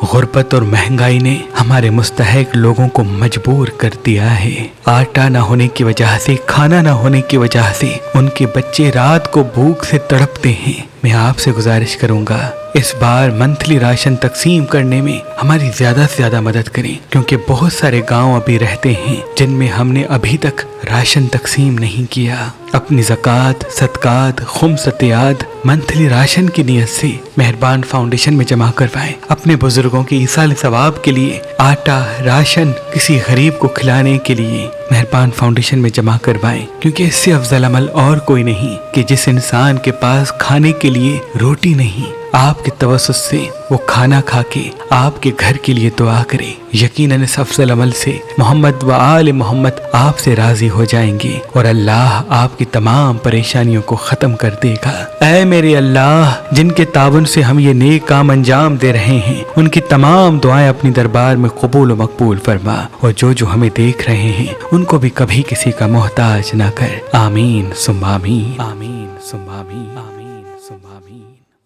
غربت اور مہنگائی نے ہمارے مستحق لوگوں کو مجبور کر دیا ہے۔ آٹا نہ ہونے کی وجہ سے، کھانا نہ ہونے کی وجہ سے ان کے بچے رات کو بھوک سے تڑپتے ہیں۔ میں آپ سے گزارش کروں گا اس بار منتھلی راشن تقسیم کرنے میں ہماری زیادہ سے زیادہ مدد کریں، کیونکہ بہت سارے گاؤں ابھی رہتے ہیں جن میں ہم نے ابھی تک راشن تقسیم نہیں کیا۔ اپنی زکوٰۃ، صدقات، خمسطیات منتھلی راشن کی نیت سے مہربان فاؤنڈیشن میں جمع کروائیں۔ اپنے بزرگوں کے ایصال ثواب کے لیے آٹا، راشن کسی غریب کو کھلانے کے لیے مہربان فاؤنڈیشن میں جمع کروائیں، کیونکہ اس سے افضل عمل اور کوئی نہیں کہ جس انسان کے پاس کھانے کے لیے روٹی نہیں، آپ کے توسط سے وہ کھانا کھا کے آپ کے گھر کے لیے دعا کرے۔ یقیناً اس افضل عمل سے محمد و آل محمد آپ سے راضی ہو جائیں گے اور اللہ آپ کی تمام پریشانیوں کو ختم کر دے گا۔ اے میرے اللہ، جن کے تعاون سے ہم یہ نیک کام انجام دے رہے ہیں، ان کی تمام دعائیں اپنی دربار میں قبول و مقبول فرما، اور جو ہمیں دیکھ رہے ہیں ان کو بھی کبھی کسی کا محتاج نہ کر۔ آمین ثم آمین، آمین ثم آمین، آمین۔